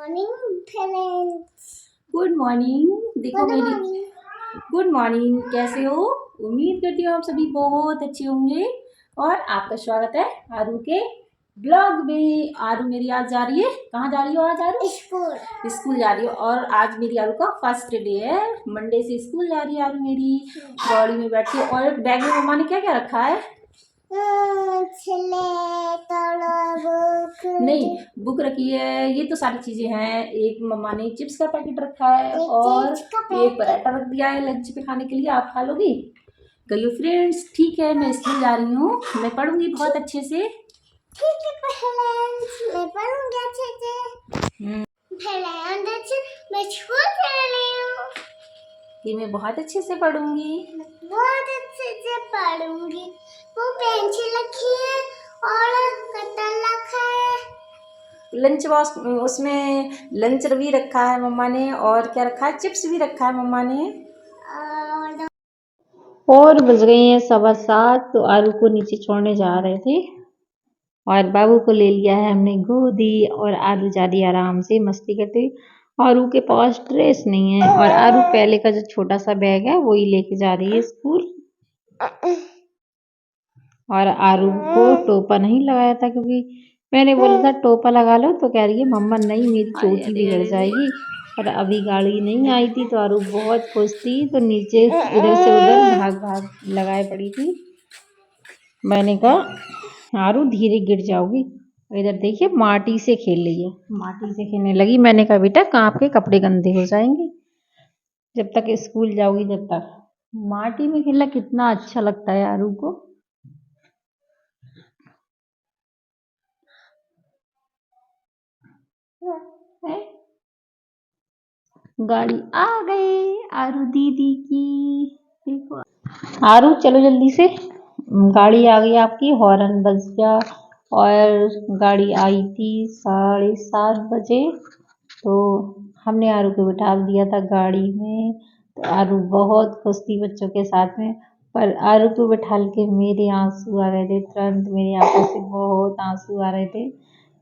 Morning friends. Good morning. देखो मेरी good morning, कैसे हो? उम्मीद करती हूँ आप सभी बहुत अच्छे होंगे और आपका स्वागत है आरू के ब्लॉग में। आरू मेरी आज जा रही है, कहाँ जा रही हो आज आरू? स्कूल जा रही हो। और आज मेरी आरू का फर्स्ट डे है, मंडे से स्कूल जा रही है आरू मेरी। गाड़ी में बैठी है और बैग में मम्मा ने क्या क्या रखा है? नहीं, बुक रखी है, ये तो सारी चीजें हैं। एक मम्मा ने चिप्स का पैकेट रखा है और एक पराठा रख दिया है लंच पे खाने के लिए। आप खा लोगी? गई फ्रेंड्स, ठीक है, मैं स्कूल जा रही हूँ, मैं पढ़ूंगी बहुत अच्छे से। ठीक है फ्रेंड्स, मैं पढ़ूंगी अच्छे से। मैं स्कूल जा रही हूँ कि मैं बहुत अच्छे से पढ़ूंगी, बहुत अच्छे से पढ़ूंगी। वो पेंसिल रखी है और कटर रखा है। लंच बॉक्स उसमें लंच भी रखा है मम्मा ने, और क्या रखा है? चिप्स भी रखा है मम्मा ने। और बज गई हैं 7:15, तो आरू को नीचे छोड़ने जा रहे थे और बाबू को ले लिया है हमने गोदी और आरू जा रही आराम से मस्ती करते। आरू के पास ड्रेस नहीं है और आरू पहले का जो छोटा सा बैग है वही लेके जा रही है स्कूल। और आरू को टोपा नहीं लगाया था क्योंकि मैंने बोला था टोपा लगा लो, तो कह रही है मम्मा नहीं मेरी चोटी बिगड़ जाएगी। और अभी गाड़ी नहीं आई थी तो आरू बहुत खुश थी, तो नीचे इधर से उधर भाग भाग लगाए पड़ी थी। मैंने कहा आरू धीरे गिर जाओगी। इधर देखिए माटी से खेल रही है, माटी से खेलने लगी। मैंने कहा बेटा आपके कपड़े गंदे हो जाएंगे जब तक स्कूल जाओगी, जब तक। माटी में खेलना कितना अच्छा लगता है आरू को। है? गाड़ी आ गई आरू दीदी की। देखो आरू चलो जल्दी से, गाड़ी आ गई आपकी। हॉर्न बज गया और गाड़ी आई थी 7:30 बजे। तो हमने आरू को बिठा दिया था गाड़ी में, तो आरू बहुत खुश थी बच्चों के साथ में। पर आरू को बिठाल के मेरे आंसू आ रहे थे, तुरंत मेरी आंखों से बहुत आंसू आ रहे थे।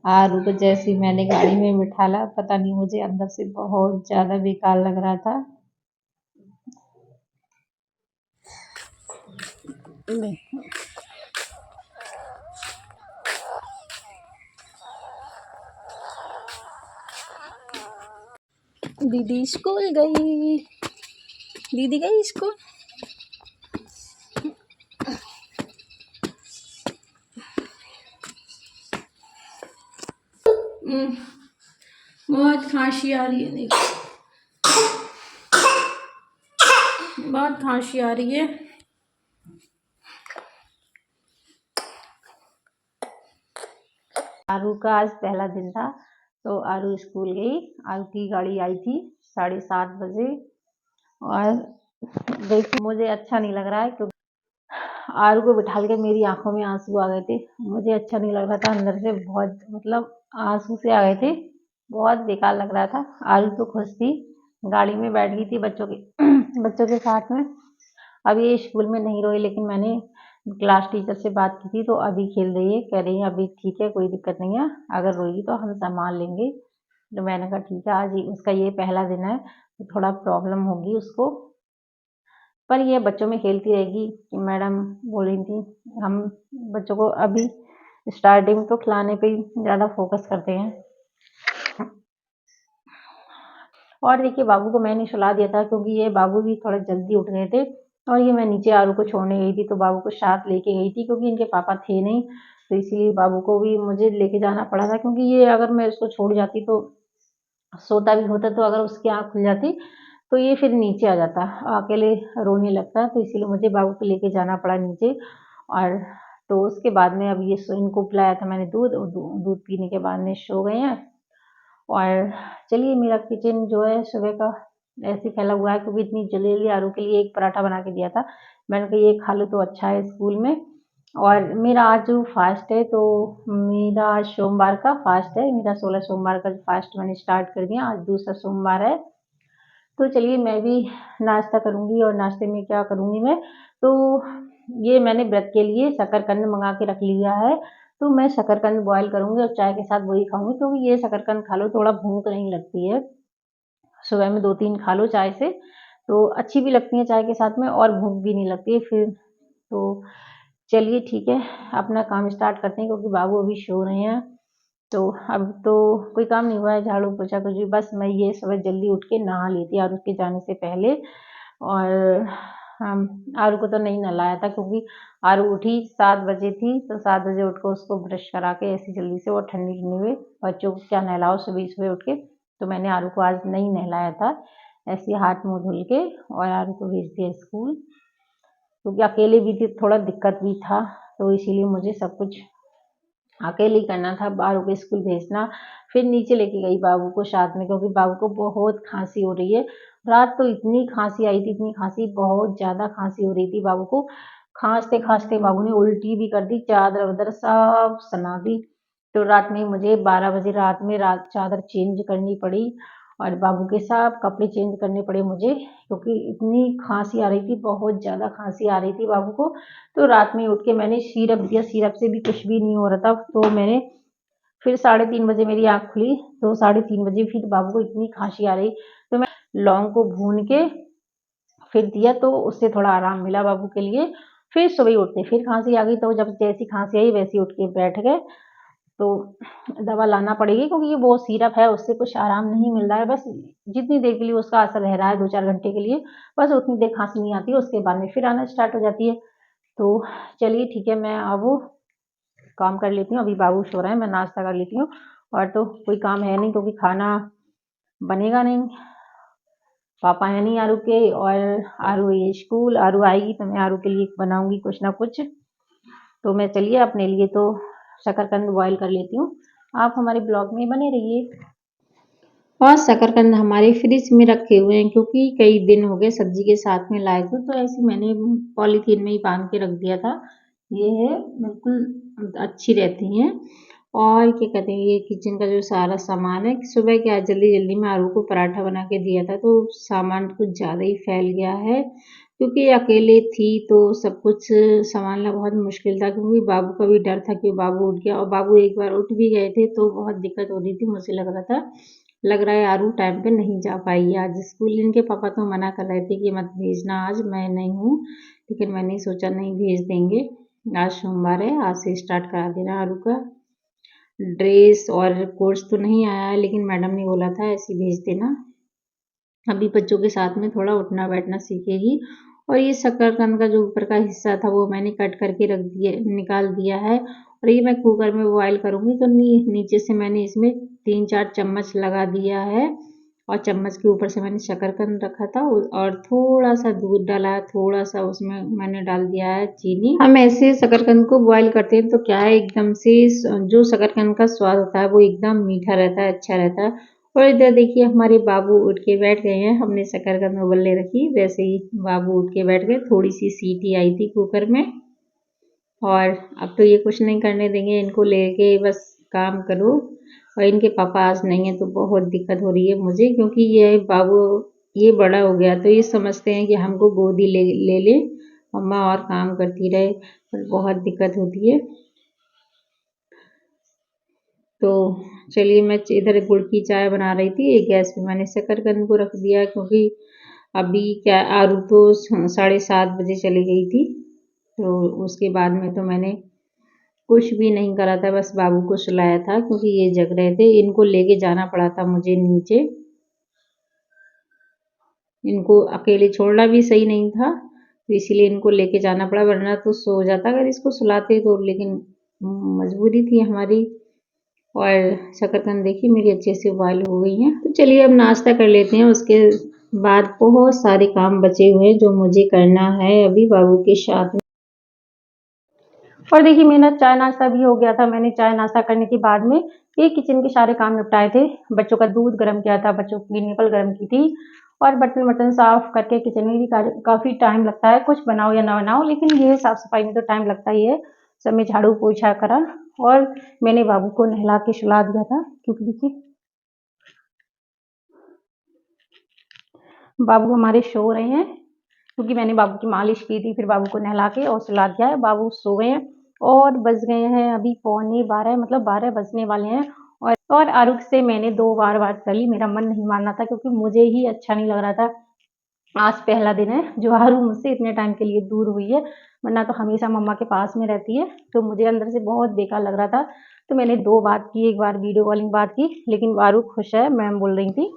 आरू को जैसे ही मैंने गाड़ी में बिठाला, पता नहीं मुझे अंदर से बहुत ज़्यादा बेकार लग रहा था। दीदी स्कूल गई, दीदी गई स्कूल। बहुत खांसी आ रही है, देखो बहुत खांसी आ रही है। आरू का आज पहला दिन था, तो आरू स्कूल गई। आरू की गाड़ी आई थी 7:30 बजे। और देखो मुझे अच्छा नहीं लग रहा है क्योंकि आरू को बिठाल के मेरी आंखों में आंसू आ गए थे। मुझे अच्छा नहीं लग रहा था, अंदर से बहुत मतलब आंसू से आ गए थे, बहुत बेकार लग रहा था। आरू तो खुश थी, गाड़ी में बैठ गई थी बच्चों के बच्चों के साथ में। अब ये स्कूल में नहीं रोई, लेकिन मैंने क्लास टीचर से बात की थी तो अभी खेल रही है, कह रही है अभी ठीक है, कोई दिक्कत नहीं है, अगर रोएगी तो हम संभाल लेंगे। तो मैंने कहा ठीक है, आज उसका ये पहला दिन है तो थोड़ा प्रॉब्लम होगी उसको, पर ये बच्चों में खेलती रहेगी। मैडम बोल रही थी हम बच्चों को अभी स्टार्टिंग तो खिलाने पे ही ज़्यादा फोकस करते हैं। और देखिए बाबू को मैंने सुला दिया था क्योंकि ये बाबू भी थोड़ा जल्दी उठ गए थे, और ये मैं नीचे आरू को छोड़ने गई थी तो बाबू को साथ लेके गई थी क्योंकि इनके पापा थे नहीं, तो इसीलिए बाबू को भी मुझे लेके जाना पड़ा था। क्योंकि ये अगर मैं इसको छोड़ जाती तो सोता भी होता, तो अगर उसकी आँख खुल जाती तो ये फिर नीचे आ जाता, अकेले रोने लगता, तो इसीलिए मुझे बाबू को लेके जाना पड़ा नीचे। और तो उसके बाद में अब ये इनको पिलाया था मैंने दूध, दूध पीने के बाद में सो गए हैं। और चलिए मेरा किचन जो है सुबह का ऐसे फैला हुआ है क्योंकि इतनी जल्दी आरू के लिए एक पराठा बना के दिया था। मैंने कहा ये खा लो तो अच्छा है स्कूल में। और मेरा आज फास्ट है, तो मेरा आज सोमवार का फास्ट है, मेरा 16 सोमवार का फास्ट मैंने स्टार्ट कर दिया, आज दूसरा सोमवार है। तो चलिए मैं भी नाश्ता करूँगी, और नाश्ते में क्या करूँगी मैं, तो ये मैंने व्रत के लिए शकरकंद मंगा के रख लिया है, तो मैं शकरकंद बॉयल करूँगी और चाय के साथ वही खाऊँगी, क्योंकि ये शकरकंद खा लो थोड़ा भूख नहीं लगती है। सुबह में 2-3 खा लो चाय से, तो अच्छी भी लगती है चाय के साथ में और भूख भी नहीं लगती है फिर। तो चलिए ठीक है, अपना काम स्टार्ट करते हैं क्योंकि बाबू अभी सो रहे हैं। तो अब तो कोई काम नहीं हुआ है, झाड़ू पोछा कुछ भी, बस मैं ये सुबह जल्दी उठ के नहा ली थी आरू के जाने से पहले। और आरू को तो नहीं नहलाया था क्योंकि आरू उठी 7 बजे थी, तो 7 बजे उठ के उसको ब्रश करा के ऐसी जल्दी से, वो ठंडी-ठंडी में बच्चों को क्या नहलाओ सुबह-सुबह उठ के, तो मैंने आरू को आज नहीं नहलाया था। ऐसे ही हाथ मुँह धुल के और आरू को भेज दिया स्कूल, क्योंकि अकेले भी थी, थोड़ा दिक्कत भी था, तो इसीलिए मुझे सब कुछ अकेले ही करना था, आरू को स्कूल भेजना। फिर नीचे लेके गई बाबू को साथ में, क्योंकि बाबू को बहुत खांसी हो रही है। रात तो इतनी खांसी आई थी, इतनी खांसी, बहुत ज़्यादा खांसी हो रही थी बाबू को। खांसते-खांसते बाबू ने उल्टी भी कर दी, चादर-वादर सब सना दी। तो रात में मुझे 12 बजे रात में चादर चेंज करनी पड़ी और बाबू के सब कपड़े चेंज करने पड़े मुझे, क्योंकि इतनी खांसी आ रही थी, बहुत ज़्यादा खांसी आ रही थी बाबू को। तो रात में उठ के मैंने सिरप दिया, सिरप से भी कुछ भी नहीं हो रहा था, तो मैंने फिर 3:30 बजे मेरी आँख खुली, तो 3:30 बजे फिर बाबू को इतनी खांसी आ रही, तो मैं लौंग को भून के फिर दिया, तो उससे थोड़ा आराम मिला बाबू के लिए। फिर सुबह उठते फिर खांसी आ गई, तो जब जैसी खांसी आई वैसे उठ के बैठ गए। तो दवा लाना पड़ेगी क्योंकि ये वो सिरप है, उससे कुछ आराम नहीं मिल रहा है, बस जितनी देर के लिए उसका असर रह रहा है 2-4 घंटे के लिए, बस उतनी देर खांसी नहीं आती है, उसके बाद में फिर आना स्टार्ट हो जाती है। तो चलिए ठीक है, मैं अब काम कर लेती हूँ, अभी बाबू सो रहा है, मैं नाश्ता कर लेती हूँ और तो कोई काम है नहीं क्योंकि खाना बनेगा नहीं, पापा है नहीं आरू के, और आरू ये स्कूल, आरू आएगी तो मैं आरू के लिए बनाऊंगी कुछ ना कुछ। तो मैं चलिए अपने लिए तो शकरकंद बॉयल कर लेती हूँ, आप हमारे ब्लॉग में बने रहिए। और शकरकंद हमारे फ्रिज में रखे हुए हैं क्योंकि कई दिन हो गए सब्जी के साथ में लाए थे, तो ऐसे मैंने पॉलीथीन में ही बांध के रख दिया था। ये है, बिल्कुल अच्छी रहती हैं। और क्या कहते हैं, ये किचन का जो सारा सामान है, सुबह क्या जल्दी-जल्दी में आरू को पराठा बना के दिया था, तो सामान कुछ ज़्यादा ही फैल गया है। क्योंकि अकेले थी तो सब कुछ संभालना बहुत मुश्किल था, क्योंकि बाबू का भी डर था कि बाबू उठ गया, और बाबू एक बार उठ भी गए थे तो बहुत दिक्कत हो रही थी। मुझे लग रहा है आरू टाइम पे नहीं जा पाई आज स्कूल। इनके पापा तो मना कर रहे थे कि मत भेजना, आज मैं नहीं हूँ, लेकिन मैंने सोचा नहीं, भेज देंगे, आज सोमवार है, आज से स्टार्ट करा देना आरू का। ड्रेस और कोर्स तो नहीं आया है, लेकिन मैडम ने बोला था ऐसे भेज देना, अभी बच्चों के साथ में थोड़ा उठना बैठना सीखेगी। और ये शकरकंद का जो ऊपर का हिस्सा था वो मैंने कट करके रख दिया, निकाल दिया है, और ये मैं कुकर में बॉयल करूँगी, तो नीचे से मैंने इसमें 3-4 चम्मच लगा दिया है, और चम्मच के ऊपर से मैंने शकरकंद रखा था और थोड़ा सा दूध डाला है, थोड़ा सा उसमें मैंने डाल दिया है चीनी। हम ऐसे शकरकंद को बॉयल करते हैं तो क्या है, एकदम से जो शकरकंद का स्वाद होता है वो एकदम मीठा रहता है, अच्छा रहता है। और इधर देखिए हमारे बाबू उठ के बैठ गए हैं, हमने शकरकंद उबलने रखी, वैसे ही बाबू उठ के बैठ गए, थोड़ी सी सीटी आई थी कुकर में। और अब तो ये कुछ नहीं करने देंगे, इनको लेके बस काम करो। और इनके पापा आज नहीं है तो बहुत दिक्कत हो रही है मुझे, क्योंकि ये बाबू ये बड़ा हो गया तो ये समझते हैं कि हमको गोदी ले ले मम्मा और काम करती रहे, पर बहुत दिक्कत होती है। तो चलिए, मैं इधर गुड़ की चाय बना रही थी, एक गैस पे मैंने शकरकंद को रख दिया, क्योंकि अभी क्या आरू तो 7:30 बजे चली गई थी, तो उसके बाद में तो मैंने कुछ भी नहीं करा था, बस बाबू को सुलाया था क्योंकि ये जग रहे थे, इनको लेके जाना पड़ा था मुझे नीचे, इनको अकेले छोड़ना भी सही नहीं था, तो इसीलिए इनको लेके जाना पड़ा, वरना तो सो जाता अगर इसको सुलाते तो, लेकिन मजबूरी थी हमारी। और शकरकंद देखिए मेरी अच्छे से बॉयल हो गई हैं, तो चलिए अब नाश्ता कर लेते हैं, उसके बाद बहुत सारे काम बचे हुए हैं जो मुझे करना है अभी बाबू के साथ में। और देखिए मेरा चाय नाश्ता भी हो गया था, मैंने चाय नाश्ता करने के बाद में ये किचन के सारे काम निपटाए थे, बच्चों का दूध गर्म किया था, बच्चों की निपल गर्म की थी, और बर्तन वर्तन साफ करके किचन में भी काफ़ी टाइम लगता है, कुछ बनाओ या ना बनाओ, लेकिन ये साफ सफाई में तो टाइम लगता ही है। सब में झाड़ू पोछा करा, और मैंने बाबू को नहला के सुला दिया था, क्योंकि देखिए बाबू हमारे सो रहे हैं, क्योंकि मैंने बाबू की मालिश की थी, फिर बाबू को नहला के और सुला दिया है, बाबू सो गए हैं। और बज गए हैं अभी 11:15, मतलब 12 बजने वाले हैं। और आरुख से मैंने 2 बार बात कर ली। मेरा मन नहीं मान रहा था क्योंकि मुझे ही अच्छा नहीं लग रहा था। आज पहला दिन है जो आरू मुझसे इतने टाइम के लिए दूर हुई है, वरना तो हमेशा मम्मा के पास में रहती है। तो मुझे अंदर से बहुत बेकार लग रहा था। तो मैंने 2 बात की, एक बार वीडियो कॉलिंग बात की, लेकिन आरू खुश है, मैम बोल रही थी।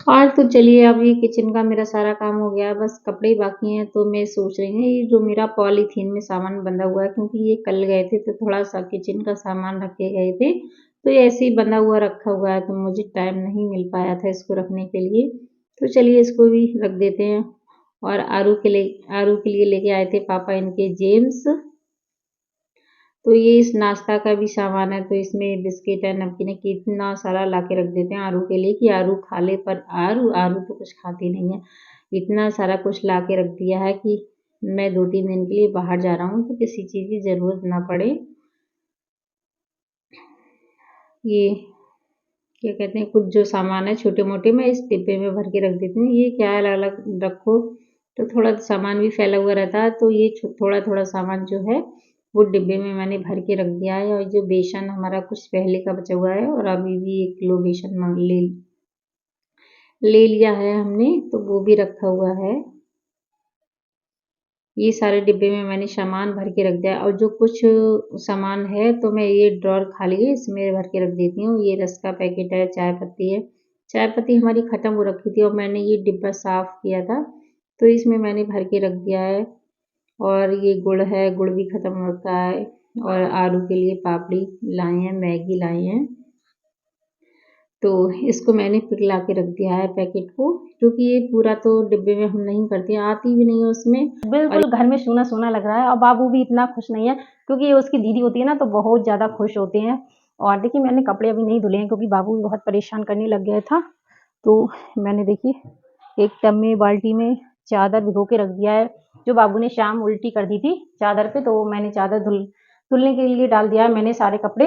और तो चलिए अब ये किचन का मेरा सारा काम हो गया है, बस कपड़े ही बाकी हैं। तो मैं सोच रही हूँ ये जो मेरा पॉलीथीन में सामान बंधा हुआ है, क्योंकि ये कल गए थे तो थोड़ा सा किचन का सामान रखे गए थे, तो ये ऐसे ही बंधा हुआ रखा हुआ है, तो मुझे टाइम नहीं मिल पाया था इसको रखने के लिए। तो चलिए इसको भी रख देते हैं। और आरू के लिए लेके आए थे पापा इनके जेम्स। तो ये इस नाश्ता का भी सामान है, तो इसमें बिस्किट है, नमकीन है, कितना सारा ला के रख देते हैं आरू के लिए कि आरू खा ले। पर आरू तो कुछ खाती नहीं है। इतना सारा कुछ ला के रख दिया है कि मैं 2-3 दिन के लिए बाहर जा रहा हूँ तो किसी चीज़ की ज़रूरत ना पड़े। ये क्या कहते हैं, कुछ जो सामान है छोटे मोटे मैं इस डिब्बे में भर के रख देती हूँ। ये क्या है, अलग अलग रखो तो थोड़ा सामान भी फैला हुआ रहता है। तो ये थोड़ा थोड़ा सामान जो है वो डिब्बे में मैंने भर के रख दिया है। और जो बेसन हमारा कुछ पहले का बचा हुआ है, और अभी भी 1 किलो बेसन ले लिया है हमने, तो वो भी रखा हुआ है। ये सारे डिब्बे में मैंने सामान भर के रख दिया। और जो कुछ सामान है तो मैं ये ड्रॉर खाली है इसमें भर के रख देती हूँ। ये रस का पैकेट है, चाय पत्ती है, चाय पत्ती हमारी ख़त्म हो रखी थी और मैंने ये डिब्बा साफ़ किया था तो इसमें मैंने भर के रख दिया है। और ये गुड़ है, गुड़ भी ख़त्म हो रखा है। और आरू के लिए पापड़ी लाए हैं, मैगी लाए हैं, तो इसको मैंने पिघला के रख दिया है पैकेट को, क्योंकि ये पूरा तो डिब्बे में हम नहीं करते, आती भी नहीं है उसमें। बिल्कुल घर में सूना सूना लग रहा है। और बाबू भी इतना खुश नहीं है क्योंकि ये उसकी दीदी होती है ना, तो बहुत ज़्यादा खुश होते हैं। और देखिए मैंने कपड़े अभी नहीं धुले हैं क्योंकि बाबू भी बहुत परेशान करने लग गया था। तो मैंने देखिए एक टब में, बाल्टी में चादर भिगो के रख दिया है। जो बाबू ने शाम उल्टी कर दी थी चादर पे, तो मैंने चादर धुलने के लिए डाल दिया है। मैंने सारे कपड़े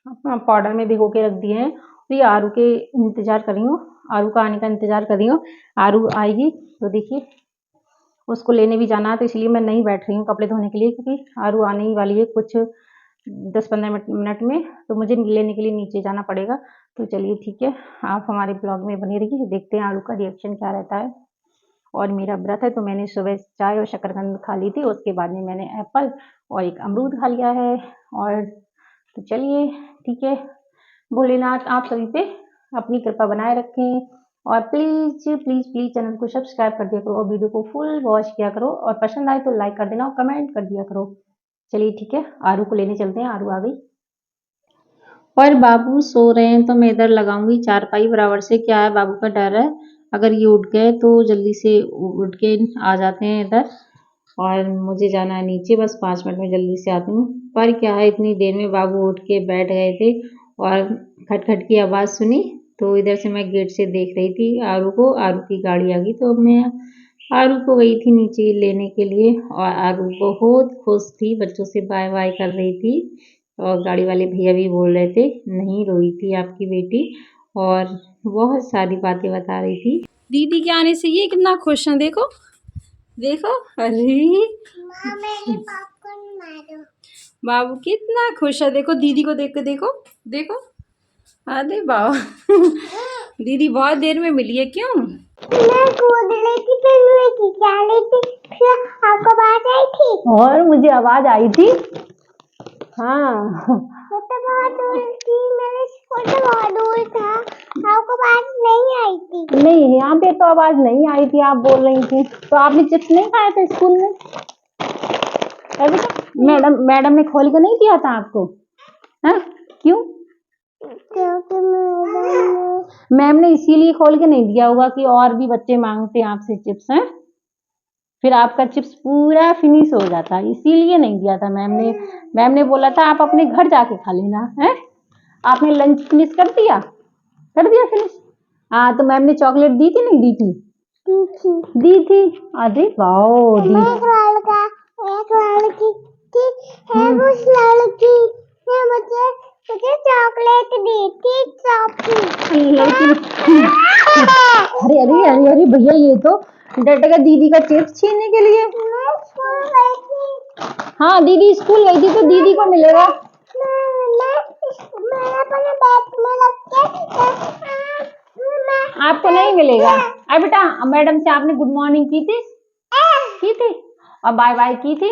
पाउडर में भिगो के रख दिए हैं। तो ये आरू के इंतज़ार कर रही हूँ, आरू का आने का इंतज़ार कर रही हूँ। आरू आएगी तो देखिए उसको लेने भी जाना है, तो इसलिए मैं नहीं बैठ रही हूँ कपड़े धोने के लिए, क्योंकि आरू आने ही वाली है कुछ 10-15 मिनट में, तो मुझे लेने के लिए नीचे जाना पड़ेगा। तो चलिए ठीक है, आप हमारे ब्लॉग में बने रहिए, देखते हैं आरू का रिएक्शन क्या रहता है। और मेरा व्रत है तो मैंने सुबह चाय और शकरकंद खा ली थी, उसके बाद में मैंने एप्पल और एक अमरूद खा लिया है। और तो चलिए ठीक है, भोलेनाथ आप सभी पे अपनी कृपा बनाए रखें। और प्लीज़ प्लीज़ प्लीज़ चैनल को सब्सक्राइब कर दिया करो और वीडियो को फुल वॉच किया करो, और पसंद आए तो लाइक कर देना और कमेंट कर दिया करो। चलिए ठीक है, आरू को लेने चलते हैं, आरू आ गई। और बाबू सो रहे हैं तो मैं इधर लगाऊंगी चारपाई बराबर से। क्या है, बाबू का डर है अगर ये उठ गए तो जल्दी से उठ के आ जाते हैं इधर। और मुझे जाना है नीचे, बस 5 मिनट में जल्दी से आती हूँ। पर क्या है, इतनी देर में बाबू उठ के बैठ गए थे और खटखट की आवाज़ सुनी, तो इधर से मैं गेट से देख रही थी आरू को। आरू की गाड़ी आ गई तो मैं आरू को गई थी नीचे लेने के लिए। और आरू बहुत खुश थी, बच्चों से बाय बाय कर रही थी। और गाड़ी वाले भैया भी बोल रहे थे नहीं रोई थी आपकी बेटी, और बहुत सारी बातें बता रही थी। दीदी के आने से ये कितना खुश हैं, देखो देखो। अरे माँ मेरे पॉपकॉर्न मारो। बाबू कितना खुश है, देखो दीदी को देख के, देखो देखो। अरे बाबू दीदी बहुत देर में मिली है, क्यों? मैं कूद रही थी, फिर मैं खिंचा रही थी, फिर आपको आवाज आई थी। और मुझे आवाज़ आई थी, हाँ। मैं तो बहुत दूर थी, मेरे स्कूल तो बहुत दूर था, आपको आवाज नहीं आई थी। नहीं, यहाँ पे तो आवाज़ नहीं आई थी, आप बोल रही थी। तो आपने चिप्स नहीं खाए थे स्कूल में? अभी तक मैडम ने खोल के नहीं दिया था आपको? हाँ, क्यों? क्योंकि मैम ने इसीलिए खोल के नहीं दिया होगा कि और भी बच्चे मांगते हैं आपसे चिप्स, हैं? फिर आपका चिप्स पूरा फिनिश हो जाता, इसीलिए नहीं दिया था मैम ने। मैम ने बोला था आप अपने घर जाके खा लेना, है? आपने लंच फिनिश कर दिया? कर दिया फिनिश? हाँ, तो मैम ने चॉकलेट दी थी, नहीं दी थी? दी थी। अरे वाओ, दी। एक लड़की थी, है उस लड़की ने मुझे चॉकलेट दी थी, टॉफी। लड़की अरे अरे अरे अरे भैया, ये तो डट गया दीदी का चिप्स छीनने के लिए। मैं स्कूल गई थी। हाँ दीदी स्कूल गई थी तो दीदी को मिलेगा। मैं अपने बैग में रख के आपको नहीं मिलेगा। अरे बेटा मैडम से आपने गुड मॉर्निंग की थी और बाय बाय की थी।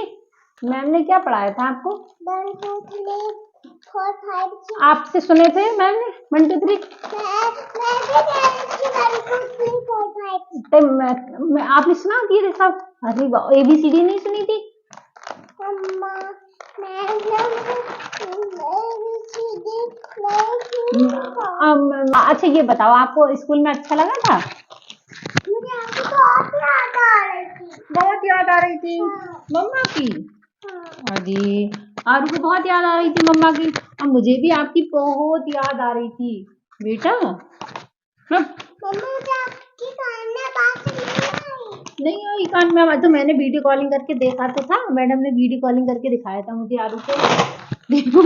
मैम ने क्या पढ़ाया था आपको? 1 2 3 4 5 आपसे सुने थे मैम ने 1 2 3। तो आपने सुना कि ये सब? अरे ABCD नहीं सुनी थी? अच्छा ये बताओ आपको स्कूल में अच्छा लगा था? मुझे आपकी बहुत याद आ रही थी। बहुत याद आ रही थी मम्मा की। अरे आरू को बहुत याद आ रही थी मम्मा की और मुझे भी आपकी बहुत याद आ रही थी बेटा। मम्मा मुझे आपकी कान में बात नहीं आई कान में। तो मैंने वीडियो कॉलिंग करके देखा तो था, मैडम ने वीडियो कॉलिंग करके दिखाया था मुझे आरू को। देखो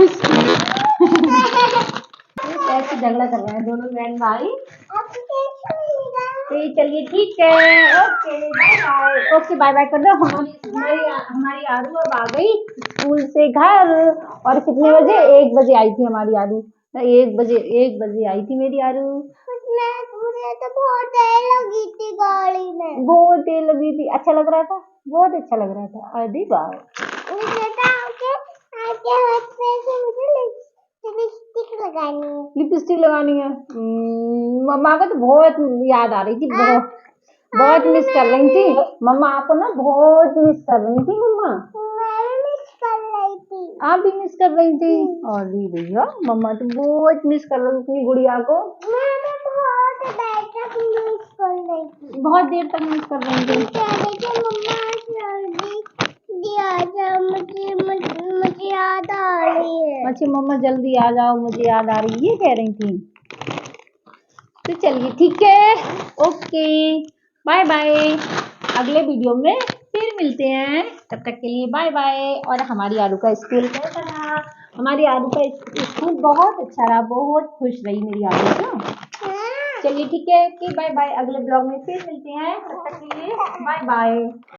कैसे झगड़ा कर रहे हैं दोनों बहन भाई। तो चलिए ठीक है, okay bye bye. Okay bye bye कर दो। हमारी आरू अब आ गई स्कूल से घर। और कितने बजे? 1 बजे आई थी हमारी आरू। 1 बजे आई थी मेरी आरू। मुझे तो बहुत देर लगी थी गाड़ी में। बहुत देर लगी थी। अच्छा लग रहा था? बहुत अच्छा लग रहा था। अरे वाह। मुझे तो आके हाथ पे से मुझे लिपस्टिक लगानी है। लिपस्टिक लगानी है। मम्मा को तो बहुत याद आ रही थी। बहुत मिस कर रही थी मम्मा। आपको ना बहुत मिस कर रही थी मम्मा। मैं भी मिस कर रही थी। आप भी मिस कर रही थी? और भैया मम्मा तो बहुत मिस कर रही थी गुड़िया को। मैं तो बहुत देर तक मिस कर रही थी। बहुत देर तक मिस कर रही थी। देखिए मम्मा जल्दी आ जाओ, मुझे याद आ रही है। अच्छा मम्मा जल्दी आ जाओ मुझे याद आ रही है, ये कह रही थी। तो चलिए ठीक है, ओके बाय बाय। अगले वीडियो में फिर मिलते हैं, तब तक के लिए बाय बाय। और हमारी आरू का स्कूल कैसा रहा? हमारी आरू का स्कूल बहुत अच्छा रहा, बहुत खुश रही मेरी आरू तो। चलिए ठीक है, बाय बाय। अगले ब्लॉग में फिर मिलते हैं, तब तक के लिए बाय बाय।